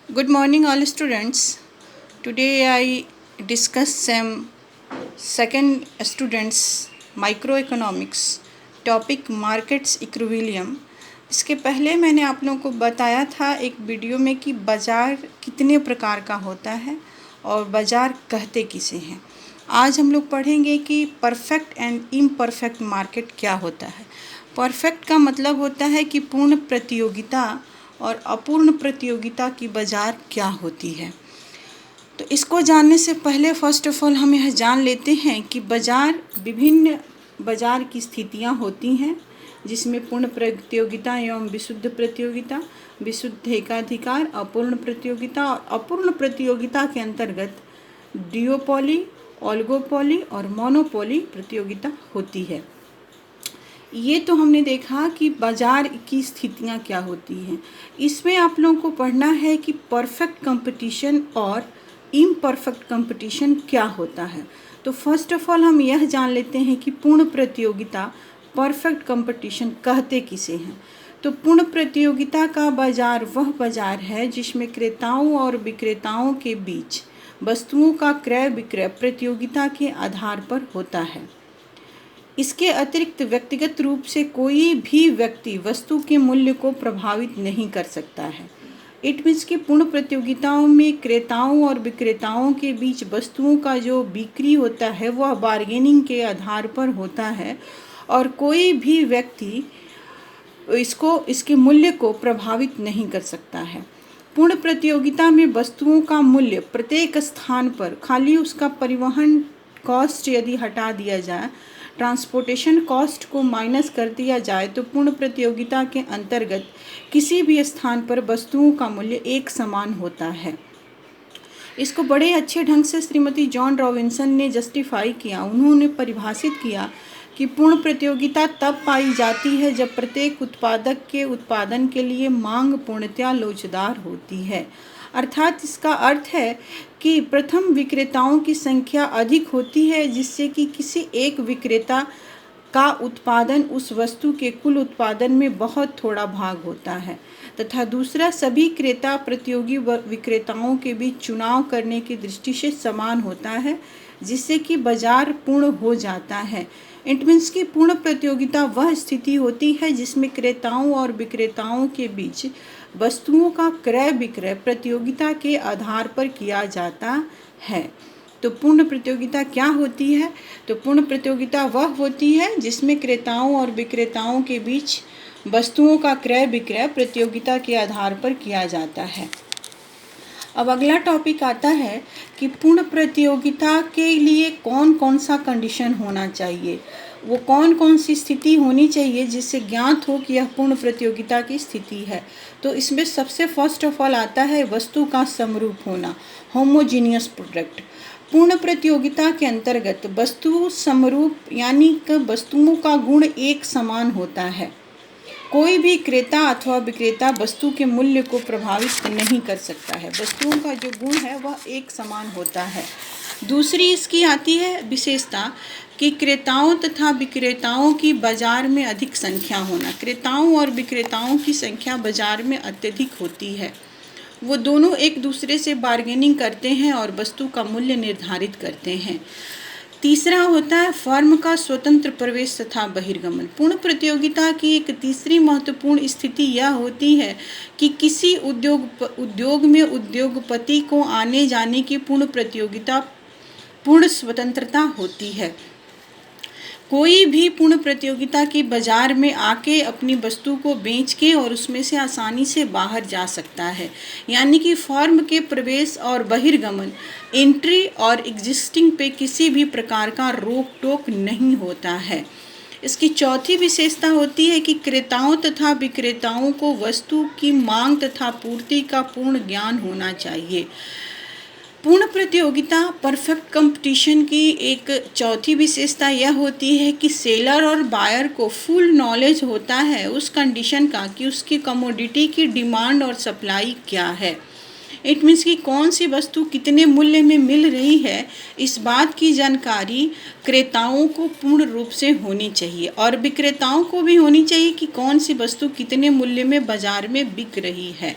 Good morning, all students. Today I discuss some second students microeconomics topic markets equilibrium. इसके पहले मैंने आप लोगों को बताया था एक वीडियो में कि बाज़ार कितने प्रकार का होता है और बाज़ार कहते किसे हैं। आज हम लोग पढ़ेंगे कि परफेक्ट एंड इम्परफेक्ट मार्केट क्या होता है। परफेक्ट का मतलब होता है कि पूर्ण प्रतियोगिता और अपूर्ण प्रतियोगिता की बाज़ार क्या होती है। तो इसको जानने से पहले फर्स्ट ऑफ ऑल हम यह जान लेते हैं कि विभिन्न बाज़ार की स्थितियां होती हैं, जिसमें पूर्ण प्रतियोगिता एवं विशुद्ध प्रतियोगिता, विशुद्ध एकाधिकार, अपूर्ण प्रतियोगिता और अपूर्ण प्रतियोगिता के अंतर्गत डिओपोली, ओलिगोपोली और मोनोपोली प्रतियोगिता होती है। ये तो हमने देखा कि बाज़ार की स्थितियाँ क्या होती हैं। इसमें आप लोगों को पढ़ना है कि परफेक्ट कंपटीशन और इम्परफेक्ट कंपटीशन क्या होता है। तो फर्स्ट ऑफ ऑल हम यह जान लेते हैं कि पूर्ण प्रतियोगिता, परफेक्ट कंपटीशन कहते किसे हैं। तो पूर्ण प्रतियोगिता का बाज़ार वह बाज़ार है जिसमें क्रेताओं और विक्रेताओं के बीच वस्तुओं का क्रय विक्रय प्रतियोगिता के आधार पर होता है। इसके अतिरिक्त व्यक्तिगत रूप से कोई भी व्यक्ति वस्तु के मूल्य को प्रभावित नहीं कर सकता है। इट मीन्स कि पूर्ण प्रतियोगिताओं में क्रेताओं और विक्रेताओं के बीच वस्तुओं का जो बिक्री होता है वह बार्गेनिंग के आधार पर होता है और कोई भी व्यक्ति इसके मूल्य को प्रभावित नहीं कर सकता है। पूर्ण प्रतियोगिता में वस्तुओं का मूल्य प्रत्येक स्थान पर खाली उसका परिवहन कॉस्ट यदि हटा दिया जाए, ट्रांसपोर्टेशन कॉस्ट को माइनस कर दिया जाए, तो पूर्ण प्रतियोगिता के अंतर्गत किसी भी स्थान पर वस्तुओं का मूल्य एक समान होता है। इसको बड़े अच्छे ढंग से श्रीमती जॉन रॉबिन्सन ने जस्टिफाई किया। उन्होंने परिभाषित किया कि पूर्ण प्रतियोगिता तब पाई जाती है जब प्रत्येक उत्पादक के उत्पादन के लिए मांग पूर्णतया लोचदार होती है। अर्थात इसका अर्थ है कि प्रथम विक्रेताओं की संख्या अधिक होती है, जिससे कि किसी एक विक्रेता का उत्पादन उस वस्तु के कुल उत्पादन में बहुत थोड़ा भाग होता है, तथा दूसरा सभी क्रेता प्रतियोगी विक्रेताओं के बीच चुनाव करने की दृष्टि से समान होता है, जिससे कि बाजार पूर्ण हो जाता है। इट मीन्स कि पूर्ण प्रतियोगिता वह स्थिति होती है जिसमें क्रेताओं और विक्रेताओं के बीच वस्तुओं का क्रय विक्रय प्रतियोगिता के आधार पर किया जाता है। तो पूर्ण प्रतियोगिता क्या होती है? तो पूर्ण प्रतियोगिता वह होती है जिसमें क्रेताओं और विक्रेताओं के बीच वस्तुओं का क्रय विक्रय प्रतियोगिता के आधार पर किया जाता है। अब अगला टॉपिक आता है कि पूर्ण प्रतियोगिता के लिए कौन कौन सा कंडीशन होना चाहिए, वो कौन कौन सी स्थिति होनी चाहिए जिससे ज्ञात हो कि यह पूर्ण प्रतियोगिता की स्थिति है। तो इसमें सबसे फर्स्ट ऑफ ऑल आता है वस्तु का समरूप होना, होमोजीनियस प्रोडक्ट। पूर्ण प्रतियोगिता के अंतर्गत वस्तु समरूप यानी कि वस्तुओं का गुण एक समान होता है। कोई भी क्रेता अथवा विक्रेता वस्तु के मूल्य को प्रभावित नहीं कर सकता है। वस्तुओं का जो गुण है वह एक समान होता है। दूसरी इसकी आती है विशेषता कि क्रेताओं तथा विक्रेताओं की बाजार में अधिक संख्या होना। क्रेताओं और विक्रेताओं की संख्या बाजार में अत्यधिक होती है। वो दोनों एक दूसरे से बार्गेनिंग करते हैं और वस्तु का मूल्य निर्धारित करते हैं। तीसरा होता है फर्म का स्वतंत्र प्रवेश तथा बहिर्गमन। पूर्ण प्रतियोगिता की एक तीसरी महत्वपूर्ण स्थिति यह होती है कि किसी उद्योग में उद्योगपति को आने जाने की पूर्ण स्वतंत्रता होती है। कोई भी पूर्ण प्रतियोगिता की बाजार में आके अपनी वस्तु को बेच के और उसमें से आसानी से बाहर जा सकता है, यानी कि फर्म के प्रवेश और बहिर्गमन, एंट्री और एग्जिस्टिंग पे किसी भी प्रकार का रोक टोक नहीं होता है। इसकी चौथी विशेषता होती है कि क्रेताओं तथा विक्रेताओं को वस्तु की मांग तथा पूर्ति का पूर्ण ज्ञान होना चाहिए। पूर्ण प्रतियोगिता परफेक्ट कंपटीशन की एक चौथी विशेषता यह होती है कि सेलर और बायर को फुल नॉलेज होता है उस कंडीशन का कि उसकी कमोडिटी की डिमांड और सप्लाई क्या है। इट मीन्स कि कौन सी वस्तु कितने मूल्य में मिल रही है, इस बात की जानकारी क्रेताओं को पूर्ण रूप से होनी चाहिए और विक्रेताओं को भी होनी चाहिए कि कौन सी वस्तु कितने मूल्य में बाजार में बिक रही है।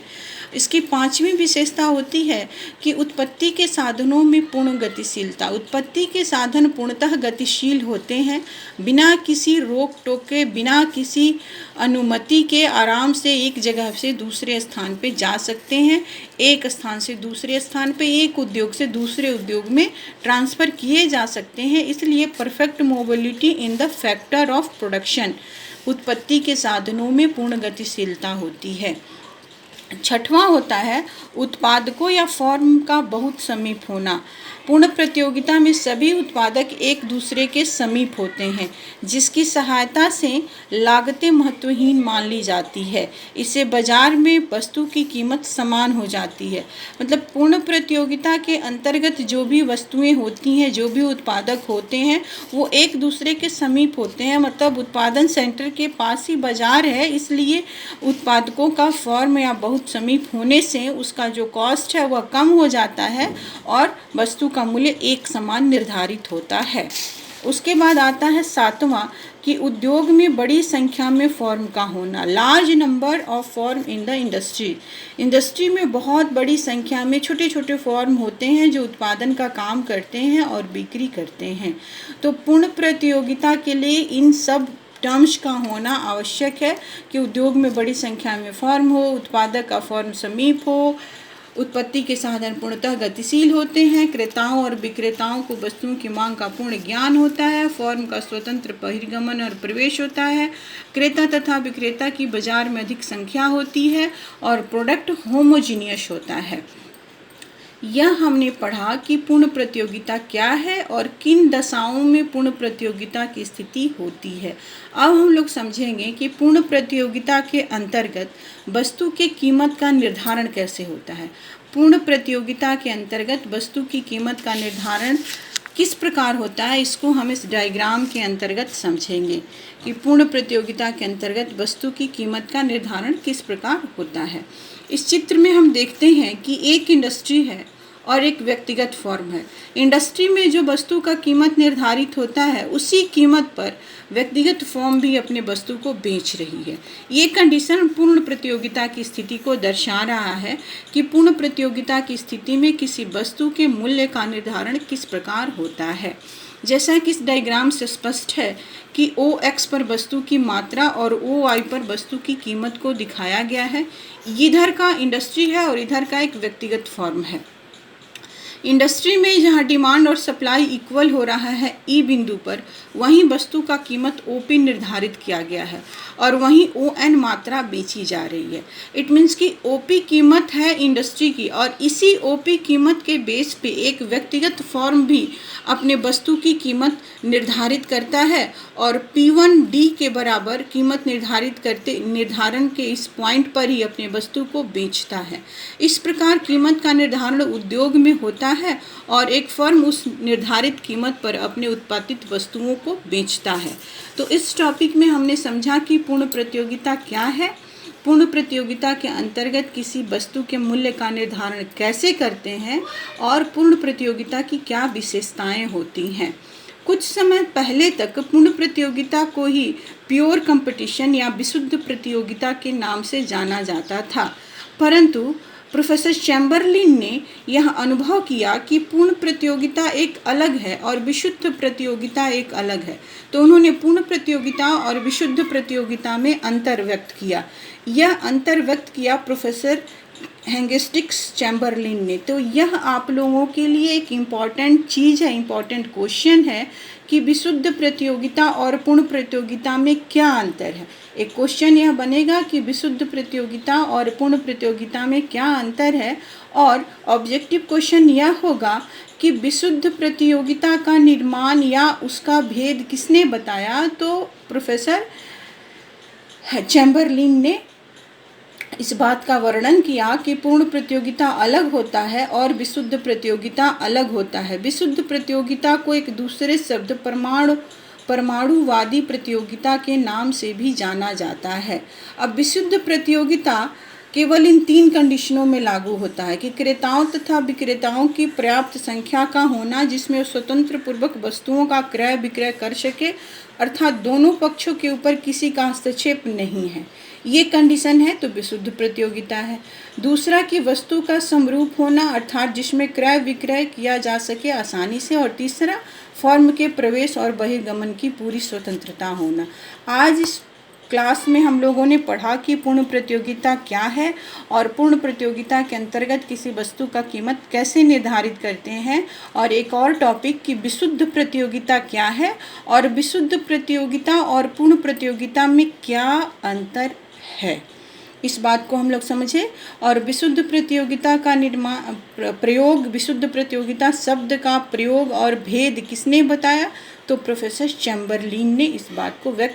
इसकी पांचवी विशेषता होती है कि उत्पत्ति के साधनों में पूर्ण गतिशीलता। उत्पत्ति के साधन पूर्णतः गतिशील होते हैं, बिना किसी रोक टोक के, बिना किसी अनुमति के आराम से एक जगह से दूसरे स्थान पे जा सकते हैं, एक स्थान से दूसरे स्थान पे, एक उद्योग से दूसरे उद्योग में ट्रांसफ़र किए जा सकते हैं। इसलिए perfect mobility in the factor of production, उत्पत्ति के साधनों में पूर्ण गतिशीलता होती है। छठवां होता है उत्पादकों या फर्म का बहुत समीप होना। पूर्ण प्रतियोगिता में सभी उत्पादक एक दूसरे के समीप होते हैं, जिसकी सहायता से लागतें महत्वहीन मान ली जाती है। इससे बाजार में वस्तु की कीमत समान हो जाती है। मतलब पूर्ण प्रतियोगिता के अंतर्गत जो भी वस्तुएं होती हैं, जो भी उत्पादक होते हैं, वो एक दूसरे के समीप होते हैं। मतलब उत्पादन सेंटर के पास ही बाजार है, इसलिए उत्पादकों का फर्म या बहुत समीप होने से उसका जो कॉस्ट है वह कम हो जाता है और वस्तु का मूल्य एक समान निर्धारित होता है। उसके बाद आता है सातवां कि उद्योग में बड़ी संख्या में फर्म का होना। Large number of firm in the industry. Industry में बहुत बड़ी संख्या में छोटे छोटे फर्म होते हैं जो उत्पादन का काम करते हैं और बिक्री करते हैं। तो पूर्ण प्रतियोगिता के लिए इन सब टर्म्स का होना आवश्यक है कि उद्योग में बड़ी संख्या में फर्म हो, उत्पादक का फर्म समीप हो, उत्पत्ति के साधन पूर्णतः गतिशील होते हैं, क्रेताओं और विक्रेताओं को वस्तुओं की मांग का पूर्ण ज्ञान होता है, फर्म का स्वतंत्र बहिर्गमन और प्रवेश होता है, क्रेता तथा विक्रेता की बाजार में अधिक संख्या होती है और प्रोडक्ट होमोजीनियस होता है। यह हमने पढ़ा कि पूर्ण प्रतियोगिता क्या है और किन दशाओं में पूर्ण प्रतियोगिता की स्थिति होती है। अब हम लोग समझेंगे कि पूर्ण प्रतियोगिता के अंतर्गत वस्तु की कीमत का निर्धारण कैसे होता है। पूर्ण प्रतियोगिता के अंतर्गत वस्तु की कीमत का निर्धारण किस प्रकार होता है, इसको हम इस डायग्राम के अंतर्गत समझेंगे कि पूर्ण प्रतियोगिता के अंतर्गत वस्तु की कीमत का निर्धारण किस प्रकार होता है। इस चित्र में हम देखते हैं कि एक इंडस्ट्री है और एक व्यक्तिगत फर्म है। इंडस्ट्री में जो वस्तु का कीमत निर्धारित होता है, उसी कीमत पर व्यक्तिगत फर्म भी अपने वस्तु को बेच रही है। ये कंडीशन पूर्ण प्रतियोगिता की स्थिति को दर्शा रहा है कि पूर्ण प्रतियोगिता की स्थिति में किसी वस्तु के मूल्य का निर्धारण किस प्रकार होता है। जैसा कि इस डायग्राम से स्पष्ट है कि OX पर वस्तु की मात्रा और OY पर वस्तु की कीमत को दिखाया गया है। इधर का इंडस्ट्री है और इधर का एक व्यक्तिगत फर्म है। इंडस्ट्री में जहाँ डिमांड और सप्लाई इक्वल हो रहा है ई बिंदु पर, वहीं वस्तु का कीमत OP निर्धारित किया गया है और वहीं ON मात्रा बेची जा रही है। इट मीन्स कि OP कीमत है इंडस्ट्री की और इसी OP कीमत के बेस पे एक व्यक्तिगत फर्म भी अपने वस्तु की कीमत निर्धारित करता है और P1D के बराबर कीमत निर्धारण के इस पॉइंट पर ही अपने वस्तु को बेचता है। इस प्रकार कीमत का निर्धारण उद्योग में होता है और एक फर्म उस निर्धारित कीमत पर अपने उत्पादित वस्तुओं को बेचता है। तो इस टॉपिक में हमने समझा कि पूर्ण प्रतियोगिता क्या है, पूर्ण प्रतियोगिता के अंतर्गत किसी वस्तु के मूल्य का निर्धारण कैसे करते हैं और पूर्ण प्रतियोगिता की क्या विशेषताएं होती हैं। कुछ समय पहले तक पूर्ण प्रतियोगिता को ही प्योर कंपटीशन या विशुद्ध प्रतियोगिता के नाम से जाना जाता था, परंतु प्रोफेसर चैम्बरलिन ने यह अनुभव किया कि पूर्ण प्रतियोगिता एक अलग है और विशुद्ध प्रतियोगिता एक अलग है। तो उन्होंने पूर्ण प्रतियोगिता और विशुद्ध प्रतियोगिता में अंतर व्यक्त किया। यह अंतर व्यक्त किया प्रोफेसर हेंगस्टिक्स चैम्बरलिन ने। तो यह आप लोगों के लिए एक इम्पॉर्टेंट चीज़ है, इम्पॉर्टेंट क्वेश्चन है कि विशुद्ध प्रतियोगिता और पूर्ण प्रतियोगिता में क्या अंतर है। एक क्वेश्चन यह बनेगा कि विशुद्ध प्रतियोगिता और पूर्ण प्रतियोगिता में क्या अंतर है, और ऑब्जेक्टिव क्वेश्चन यह होगा कि विशुद्ध प्रतियोगिता का निर्माण या उसका भेद किसने बताया। तो प्रोफेसर चैम्बरलिन ने इस बात का वर्णन किया कि पूर्ण प्रतियोगिता अलग होता है और विशुद्ध प्रतियोगिता अलग होता है। विशुद्ध प्रतियोगिता को एक दूसरे शब्द परमाणुवादी प्रतियोगिता के नाम से भी जाना जाता है। अब विशुद्ध प्रतियोगिता केवल इन 3 कंडीशनों में लागू होता है कि क्रेताओं तथा विक्रेताओं की पर्याप्त संख्या का होना, जिसमें स्वतंत्र पूर्वक वस्तुओं का क्रय विक्रय कर सके, अर्थात दोनों पक्षों के ऊपर किसी का हस्तक्षेप नहीं है। ये कंडीशन है तो विशुद्ध प्रतियोगिता है। दूसरा कि वस्तु का समरूप होना, अर्थात जिसमें क्रय विक्रय किया जा सके आसानी से। और तीसरा फर्म के प्रवेश और बहिर्गमन की पूरी स्वतंत्रता होना। आज इस क्लास में हम लोगों ने पढ़ा कि पूर्ण प्रतियोगिता क्या है और पूर्ण प्रतियोगिता के अंतर्गत किसी वस्तु का कीमत कैसे निर्धारित करते हैं, और एक और टॉपिक कि विशुद्ध प्रतियोगिता क्या है और विशुद्ध प्रतियोगिता और पूर्ण प्रतियोगिता में क्या अंतर है, इस बात को हम लोग समझे। और विशुद्ध प्रतियोगिता का प्रयोग, विशुद्ध प्रतियोगिता शब्द का प्रयोग और भेद किसने बताया, तो प्रोफेसर चैम्बरलिन ने इस बात को व्यक्त